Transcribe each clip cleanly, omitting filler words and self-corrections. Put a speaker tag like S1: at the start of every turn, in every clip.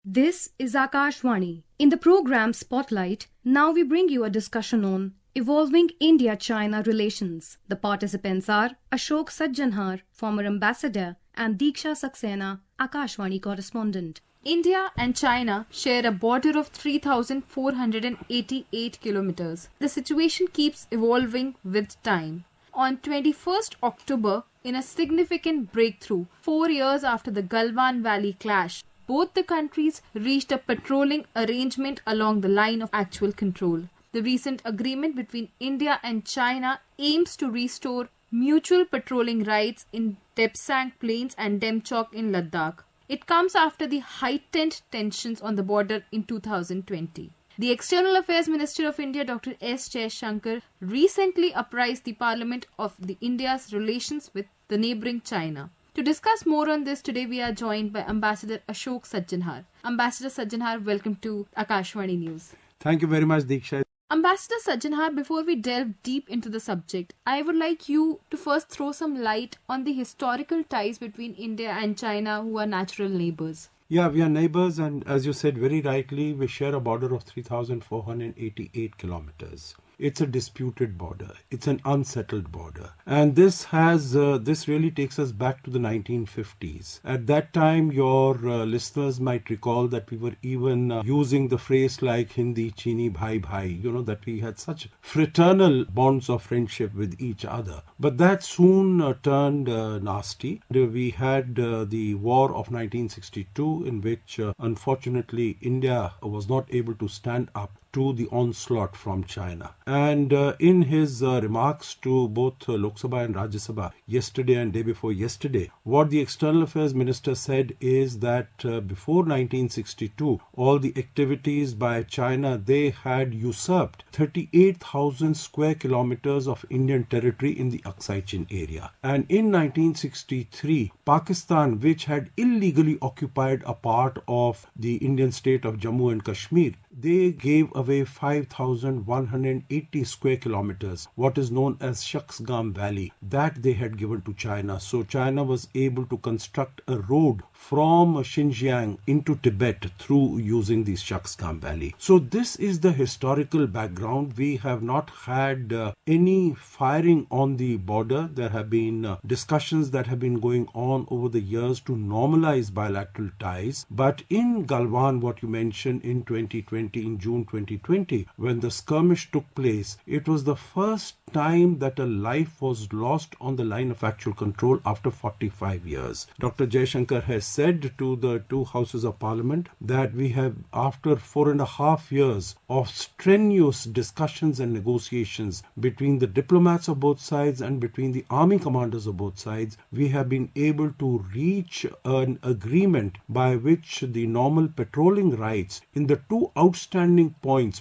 S1: This is Akashvani. In the program Spotlight, now we bring you a discussion on evolving India-China relations. The participants are Ashok Sajjanhar, former ambassador, and Deeksha Saksena, Akashvani correspondent.
S2: India and China share a border of 3,488 kilometers. The situation keeps evolving with time. On 21st October, in a significant breakthrough, 4 years after the Galwan Valley clash, both the countries reached a patrolling arrangement along the line of actual control. The recent agreement between India and China aims to restore mutual patrolling rights in Depsang Plains and Demchok in Ladakh. It comes after the heightened tensions on the border in 2020. The External Affairs Minister of India, Dr. S. Jaishankar, recently apprised the Parliament of the India's relations with the neighbouring China. To discuss more on this, today we are joined by Ambassador Ashok Sajjanhar. Ambassador Sajjanhar, welcome to Akashvani News.
S3: Thank you very much, Deeksha.
S2: Ambassador Sajjanhar, before we delve deep into the subject, I would like you to first throw some light on the historical ties between India and China, who are natural neighbours.
S3: Yeah, we are neighbours, and as you said very rightly, we share a border of 3,488 kilometers. It's a disputed border. It's an unsettled border. And this really takes us back to the 1950s. At that time, your listeners might recall that we were even using the phrase like Hindi Chini Bhai Bhai, that we had such fraternal bonds of friendship with each other. But that soon turned nasty. We had the War of 1962, in which unfortunately India was not able to stand up to the onslaught from China. And in his remarks to both Lok Sabha and Rajya Sabha yesterday and day before yesterday, what the External Affairs Minister said is that before 1962, all the activities by China, they had usurped 38,000 square kilometers of Indian territory in the Aksai Chin area. And in 1963, Pakistan, which had illegally occupied a part of the Indian state of Jammu and Kashmir, they gave away 5,180 square kilometers, what is known as Shaksgam Valley, that they had given to China. So China was able to construct a road from Xinjiang into Tibet through using the Shaksgam Valley. So this is the historical background. We have not had any firing on the border. There have been discussions that have been going on over the years to normalize bilateral ties. But in Galwan, what you mentioned in 2020, in June 2020, when the skirmish took place, it was the first time that a life was lost on the line of actual control after 45 years. Dr. Jaishankar has said to the two houses of parliament that we have, after 4.5 years of strenuous discussions and negotiations between the diplomats of both sides and between the army commanders of both sides, we have been able to reach an agreement by which the normal patrolling rights in the two outstanding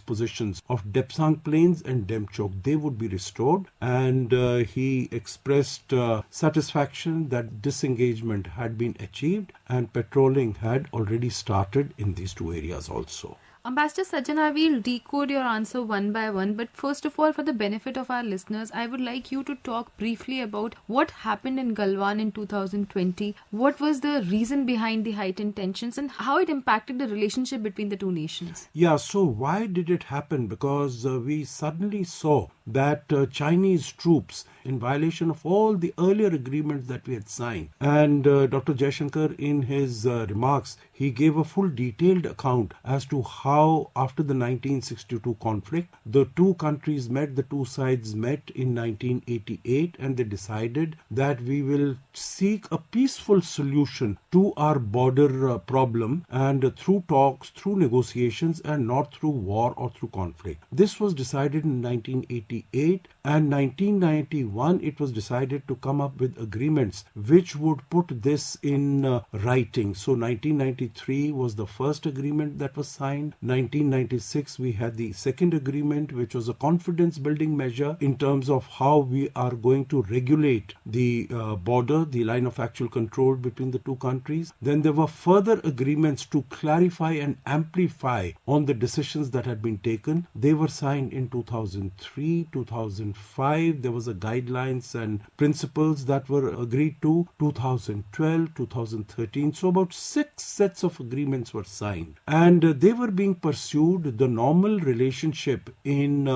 S3: positions of Depsang Plains and Demchok, they would be restored. And he expressed satisfaction that disengagement had been achieved and patrolling had already started in these two areas also.
S2: Ambassador Sajjanhar, we'll decode your answer one by one, but first of all, for the benefit of our listeners, I would like you to talk briefly about what happened in Galwan in 2020, what was the reason behind the heightened tensions and how it impacted the relationship between the two nations.
S3: Yeah, so why did it happen? Because we suddenly saw that Chinese troops, in violation of all the earlier agreements that we had signed, and Dr. Jaishankar in his remarks, he gave a full detailed account as to how after the 1962 conflict, the two countries met, the two sides met in 1988, and they decided that we will seek a peaceful solution to our border problem, and through talks, through negotiations, and not through war or through conflict. This was decided in 1988, and 1991 it was decided to come up with agreements which would put this in writing. So 1993 was the first agreement that was signed. 1996, we had the second agreement, which was a confidence building measure in terms of how we are going to regulate the border, the line of actual control between the two countries. Then there were further agreements to clarify and amplify on the decisions that had been taken. They were signed in 2003, 2005. There was a guidelines and principles that were agreed to 2012, 2013. So about 6 sets of agreements were signed, and they were being pursued. The normal relationship in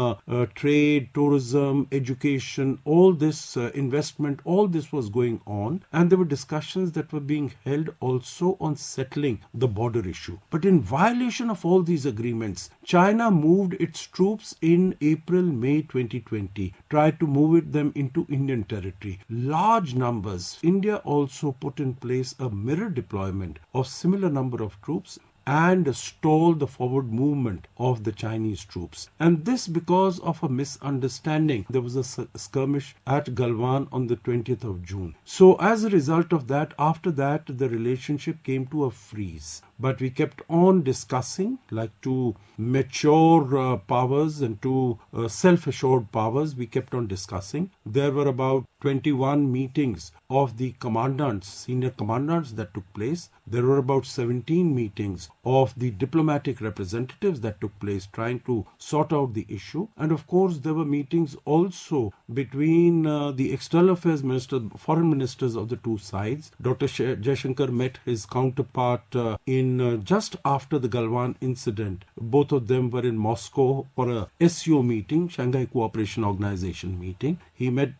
S3: trade, tourism, education, all this investment, all this was going on, and there were discussions that were being held also on settling the border issue. But in violation of all these agreements, China moved its troops in April, May 2020, tried to move them into Indian territory. Large numbers. India also put in place a mirror deployment of similar number of troops and stall the forward movement of the Chinese troops. And this because of a misunderstanding. There was a skirmish at Galwan on the 20th of June. So as a result of that, after that, the relationship came to a freeze. But we kept on discussing, like two mature powers and two self-assured powers, we kept on discussing. There were about 21 meetings of the commandants, senior commandants that took place. There were about 17 meetings of the diplomatic representatives that took place trying to sort out the issue. And of course, there were meetings also between the external affairs minister, foreign ministers of the two sides. Dr. Jaishankar met his counterpart in just after the Galwan incident. Both of them were in Moscow for a SCO meeting, Shanghai Cooperation Organization meeting. He met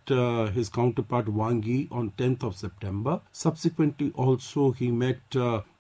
S3: his counterpart Wang Yi on 10th of September. Subsequently also he met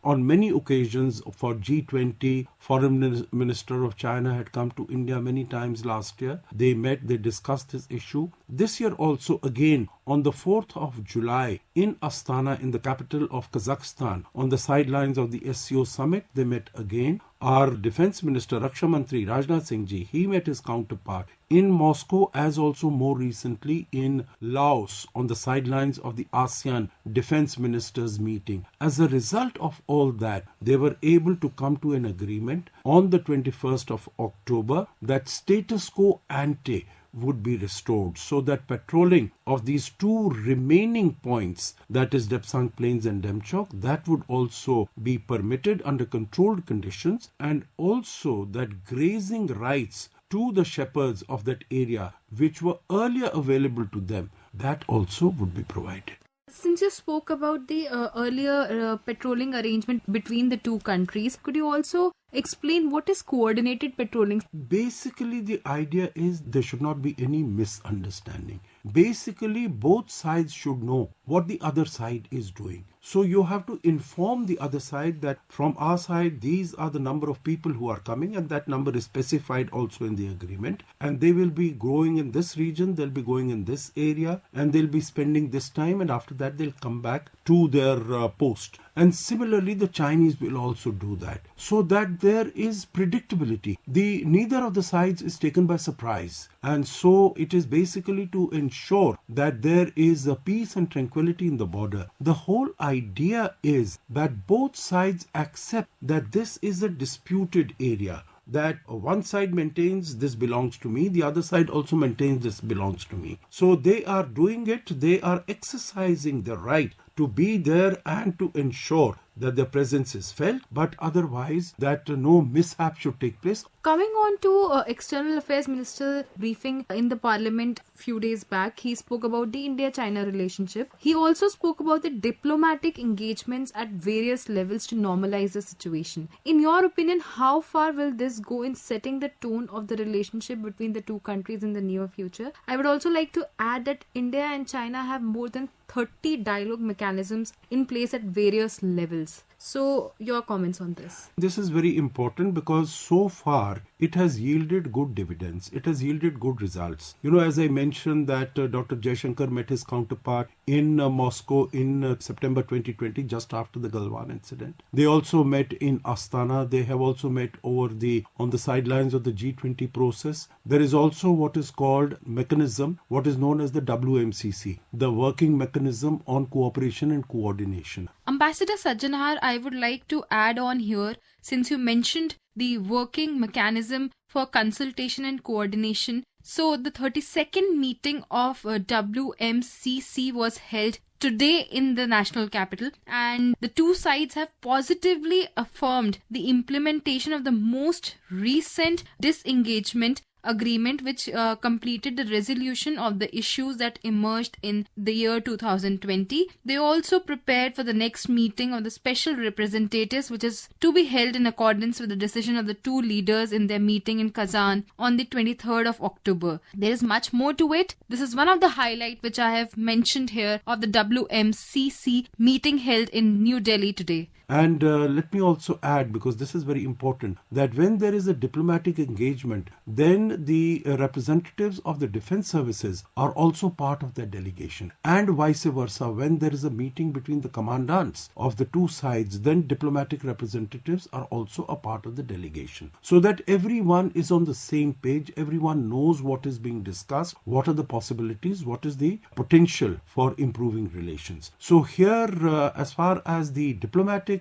S3: on many occasions for G20. Foreign Minister of China had come to India many times last year. They met, they discussed this issue. This year also again on the 4th of July in Astana, in the capital of Kazakhstan, on the sidelines of the SCO summit, they met again. Our Defense Minister, Raksha Mantri Rajnath Singh ji, he met his counterpart in Moscow, as also more recently in Laos on the sidelines of the ASEAN Defense Ministers meeting. As a result of all that, they were able to come to an agreement on the 21st of October that status quo ante would be restored, so that patrolling of these two remaining points, that is Depsang Plains and Demchok, that would also be permitted under controlled conditions, and also that grazing rights to the shepherds of that area, which were earlier available to them, that also would be provided.
S2: Since you spoke about the earlier patrolling arrangement between the two countries, could you also explain what is coordinated patrolling?
S3: Basically, the idea is there should not be any misunderstanding. Basically, both sides should know what the other side is doing. So you have to inform the other side that from our side, these are the number of people who are coming, and that number is specified also in the agreement. And they will be growing in this region, they'll be going in this area, and they'll be spending this time, and after that they'll come back to their post. And similarly, the Chinese will also do that, so that there is predictability. Neither of the sides is taken by surprise. And so it is basically to ensure that there is a peace and tranquility in the border. The whole idea is that both sides accept that this is a disputed area, that one side maintains this belongs to me, the other side also maintains this belongs to me. So they are doing it, they are exercising the right to be there and to ensure that their presence is felt, but otherwise that no mishap should take place.
S2: Coming on to External Affairs Minister briefing in the Parliament few days back, he spoke about the India-China relationship. He also spoke about the diplomatic engagements at various levels to normalize the situation. In your opinion, how far will this go in setting the tone of the relationship between the two countries in the near future? I would also like to add that India and China have more than 30 dialogue mechanisms in place at various levels. So, your comments on this?
S3: This is very important because so far it has yielded good dividends. It has yielded good results. You know, as I mentioned that Dr. Jaishankar met his counterpart in Moscow in September 2020, just after the Galwan incident. They also met in Astana. They have also met on the sidelines of the G20 process. There is also what is called mechanism, what is known as the WMCC, the Working Mechanism on Cooperation and Coordination.
S2: Ambassador Sajjanhar, I would like to add on here, since you mentioned the working mechanism for consultation and coordination. So the 32nd meeting of WMCC was held today in the national capital, and the two sides have positively affirmed the implementation of the most recent disengagement agreement, which completed the resolution of the issues that emerged in the year 2020. They also prepared for the next meeting of the special representatives, which is to be held in accordance with the decision of the two leaders in their meeting in Kazan on the 23rd of October. There is much more to it. This is one of the highlights which I have mentioned here of the WMCC meeting held in New Delhi today.
S3: And let me also add, because this is very important, that when there is a diplomatic engagement, then the representatives of the defense services are also part of that delegation. And vice versa, when there is a meeting between the commandants of the two sides, then diplomatic representatives are also a part of the delegation. So that everyone is on the same page, everyone knows what is being discussed, what are the possibilities, what is the potential for improving relations. So here, as far as the diplomatic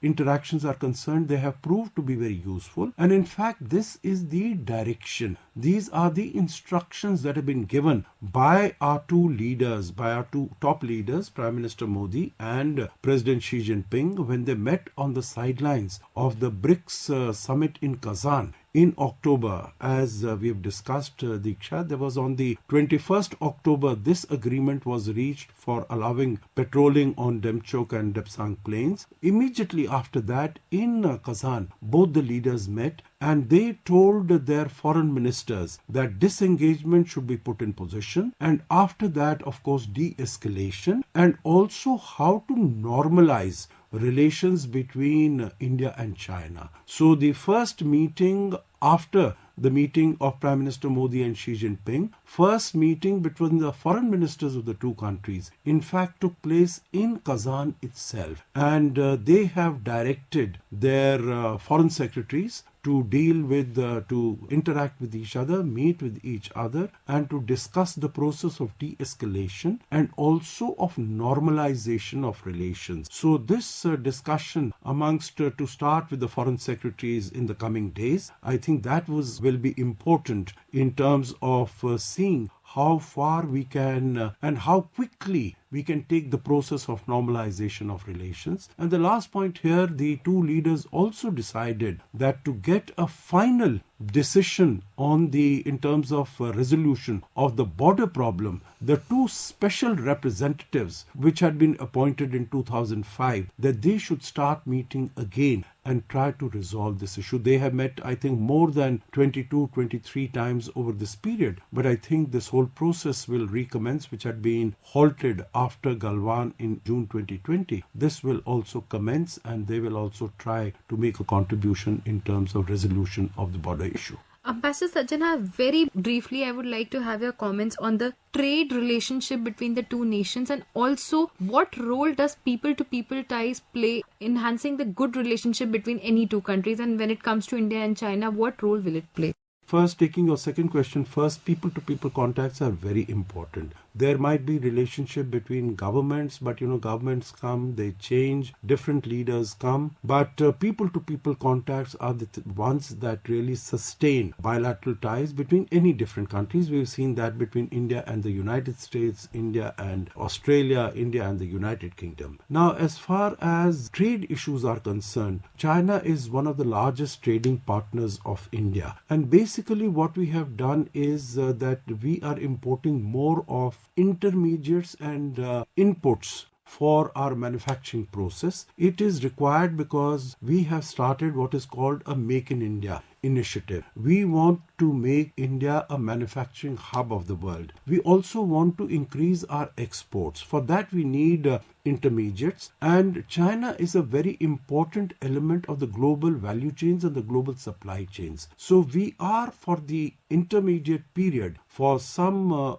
S3: interactions are concerned, they have proved to be very useful, and in fact this is the direction, these are the instructions that have been given by our two leaders, by our two top leaders, Prime Minister Modi and President Xi Jinping, when they met on the sidelines of the BRICS summit in Kazan in October. As we have discussed, Deeksha, there was on the 21st October, this agreement was reached for allowing patrolling on Demchok and Depsang plains. Immediately after that, in Kazan, both the leaders met and they told their foreign ministers that disengagement should be put in position, and after that, of course, de-escalation, and also how to normalize relations between India and China. So the first meeting after the meeting of Prime Minister Modi and Xi Jinping, first meeting between the foreign ministers of the two countries, in fact took place in Kazan itself, and they have directed their foreign secretaries to deal with, to interact with each other, meet with each other, and to discuss the process of de-escalation and also of normalization of relations. So this discussion amongst, to start with the foreign secretaries in the coming days, I think that will be important in terms of seeing how far we can and how quickly we can take the process of normalization of relations. And the last point here, the two leaders also decided that to get a final decision on in terms of resolution of the border problem, the two special representatives which had been appointed in 2005, that they should start meeting again and try to resolve this issue. They have met, I think, more than 22, 23 times over this period. But I think this whole process will recommence, which had been halted after Galwan in June 2020. This will also commence, and they will also try to make a contribution in terms of resolution of the border issue.
S2: Ambassador Sajjanhar, very briefly, I would like to have your comments on the trade relationship between the two nations, and also what role does people-to-people ties play in enhancing the good relationship between any two countries, and when it comes to India and China, what role will it play?
S3: First, taking your second question first, people-to-people contacts are very important. There might be relationship between governments, but governments come, they change, different leaders come. But people-to-people contacts are the ones that really sustain bilateral ties between any different countries. We've seen that between India and the United States, India and Australia, India and the United Kingdom. Now, as far as trade issues are concerned, China is one of the largest trading partners of India. And basically what we have done is that we are importing more of intermediates and inputs for our manufacturing process. It is required because we have started what is called a Make in India initiative. We want to make India a manufacturing hub of the world. We also want to increase our exports. For that we need intermediates, and China is a very important element of the global value chains and the global supply chains. So we are, for the intermediate period, for some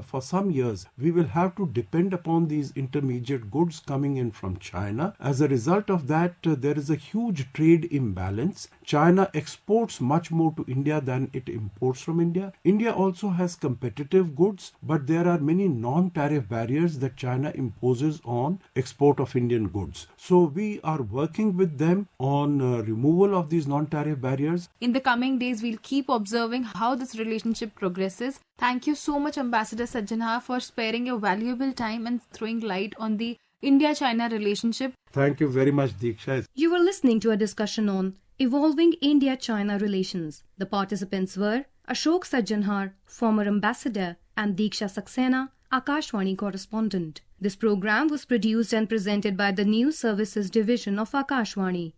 S3: for some years, we will have to depend upon these intermediate goods coming in from China. As a result of that, there is a huge trade imbalance. China exports much more to India than it imports from India. India also has competitive goods, but there are many non-tariff barriers that China imposes on on export of Indian goods. So we are working with them on removal of these non-tariff barriers.
S2: In the coming days, we'll keep observing how this relationship progresses. Thank you so much, Ambassador Sajjanhar, for sparing your valuable time and throwing light on the India-China relationship.
S3: Thank you very much, Deeksha.
S1: You were listening to a discussion on evolving India-China relations. The participants were Ashok Sajjanhar, former ambassador, and Deeksha Saksena, Akashvani correspondent. This program was produced and presented by the News Services Division of Akashvani.